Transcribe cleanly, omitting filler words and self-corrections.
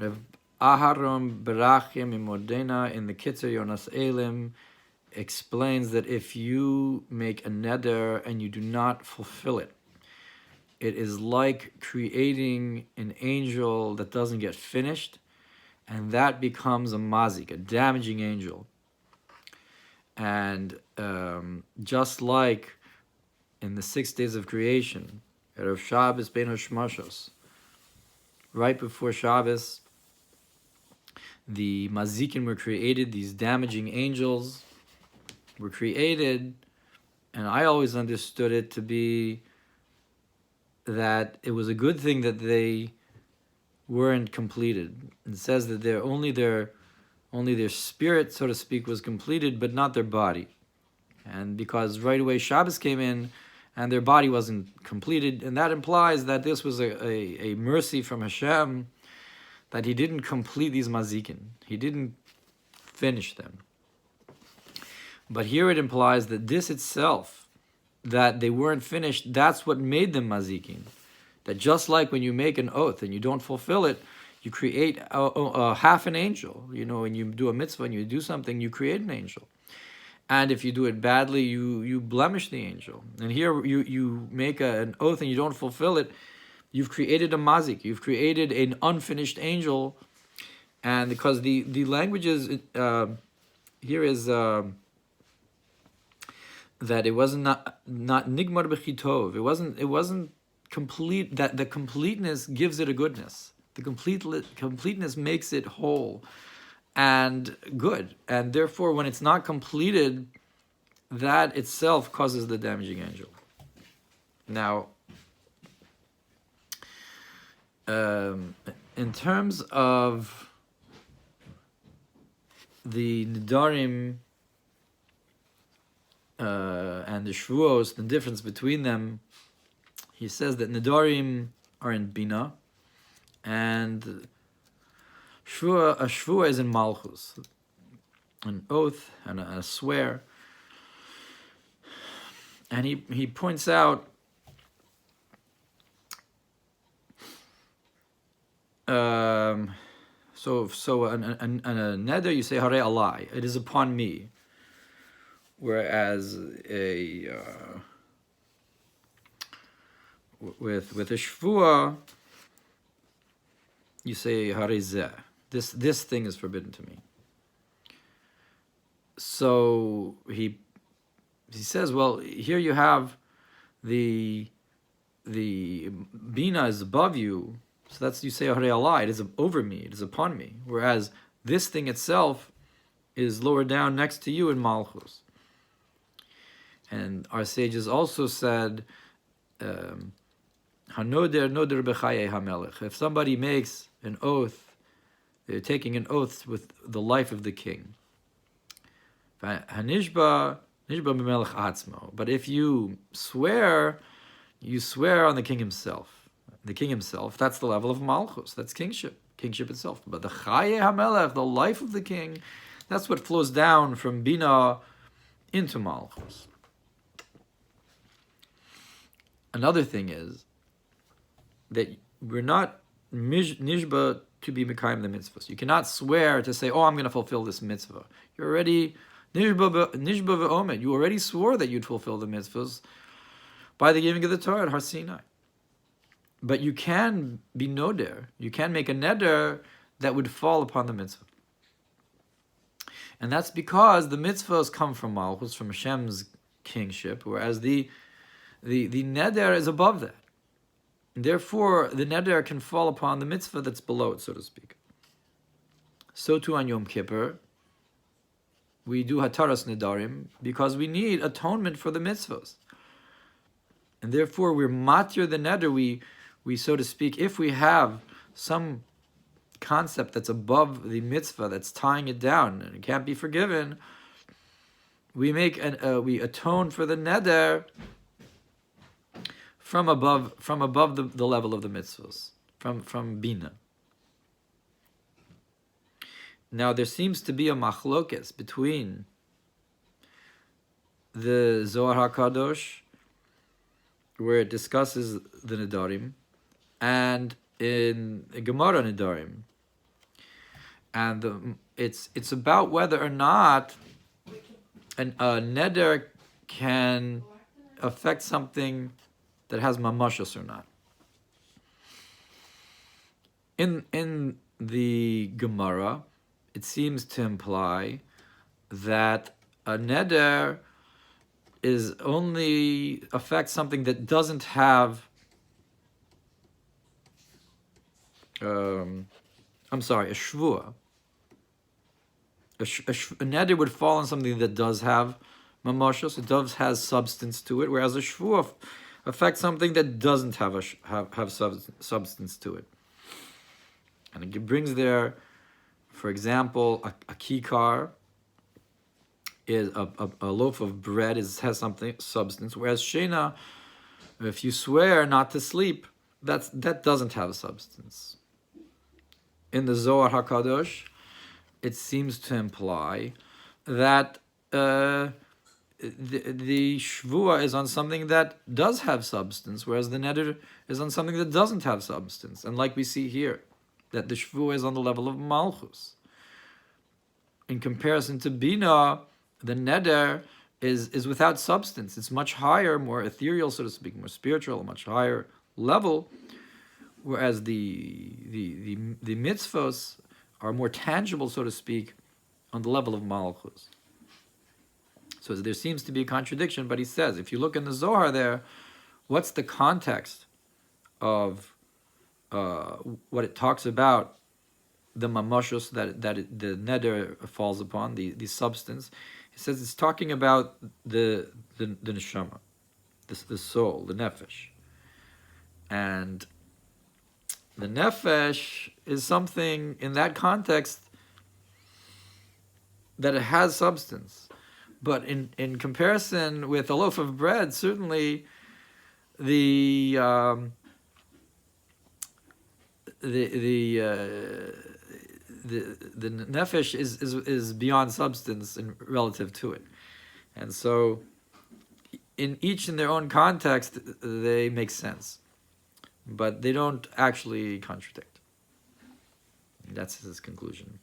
Rav Aharon Berachim Imodena in the Kitzur Yonas Eilim explains that if you make a neder and you do not fulfill it, it is like creating an angel that doesn't get finished, and that becomes a mazik, a damaging angel. And just like in the 6 days of creation, Erev Shabbos ben Hashmashos, right before Shabbos, the Mazikין were created, these damaging angels were created, and I always understood it to be that it was a good thing that they weren't completed. It says that only their spirit, so to speak, was completed, but not their body. And because right away Shabbos came in, and their body wasn't completed, and that implies that this was a mercy from Hashem, that he didn't complete these Mazikін. He didn't finish them. But here it implies that this itself, that they weren't finished, that's what made them Mazikін. That just like when you make an oath and you don't fulfill it, you create a half an angel. You know, when you do a mitzvah and you do something, you create an angel. And if you do it badly, you blemish the angel. And here you make an oath and you don't fulfill it, you've created a mazik. You've created an unfinished angel. And because the language is here is that it wasn't not nigmar b'chitov. It wasn't complete. That the completeness gives it a goodness. The completeness makes it whole and good. And therefore, when it's not completed, that itself causes the damaging angel. Now, in terms of the Nidarim and the Shvuos, the difference between them, he says that Nidarim are in Bina, and a Shvuah is in Malchus, an oath and a swear. And he points out so a neder, you say Harei Alai, it is upon me, whereas with a shvuah you say Harei Zeh, this thing is forbidden to me. So he says, well, here you have the bina is above you. So that's, you say, it is over me, it is upon me. Whereas this thing itself is lower down next to you in Malchus. And our sages also said, Hanoder noder b'chayei hamelech. If somebody makes an oath, they're taking an oath with the life of the king. Hanishba b'melech atzmo. But if you swear on the king himself. The king himself, that's the level of Malchus, that's kingship itself. But the Chaye HaMelech, the life of the king, that's what flows down from Bina into Malchus. Another thing is that we're not nishba to be Mekayim the mitzvahs. You cannot swear to say, oh, I'm going to fulfill this mitzvah. You're already nishba ve'omed. You already swore that you'd fulfill the mitzvahs by the giving of the Torah at Har Sinai. But you can be noder. You can make a neder that would fall upon the mitzvah. And that's because the mitzvahs come from Malchus, from Hashem's kingship, whereas the neder is above that. And therefore, the neder can fall upon the mitzvah that's below it, so to speak. So too on Yom Kippur, we do hataras nedarim because we need atonement for the mitzvahs. And therefore, we're matir the neder, we, so to speak, if we have some concept that's above the mitzvah, that's tying it down, and it can't be forgiven, we atone for the neder from above the level of the mitzvahs, from bina. Now there seems to be a machlokes between the Zohar HaKadosh, where it discusses the nedarim, and in Gemara Nedarim, and it's about whether or not a neder can affect something that has mamashos or not. In the Gemara, it seems to imply that a neder is only affects something that doesn't have. A shvua. A neder would fall on something that does have mamashos. It does has substance to it, whereas a shvua affects something that doesn't have substance to it. And it brings there, for example, a kitzur is a loaf of bread has something substance, whereas shena, if you swear not to sleep, that doesn't have a substance. In the Zohar HaKadosh, it seems to imply that the shvua is on something that does have substance, whereas the neder is on something that doesn't have substance. And like we see here, that the shvua is on the level of malchus. In comparison to bina, the neder is without substance. It's much higher, more ethereal, so to speak, more spiritual, a much higher level. Whereas the mitzvos are more tangible, so to speak, on the level of malchus. So there seems to be a contradiction, but he says, if you look in the Zohar there, what's the context of what it talks about, the mamashos that the neder falls upon, the substance? He says it's talking about the neshama, the soul, the nefesh. And the nefesh is something in that context that it has substance. But in comparison with a loaf of bread, certainly the nefesh is beyond substance in relative to it. And so in their own context, they make sense. But they don't actually contradict. That's his conclusion.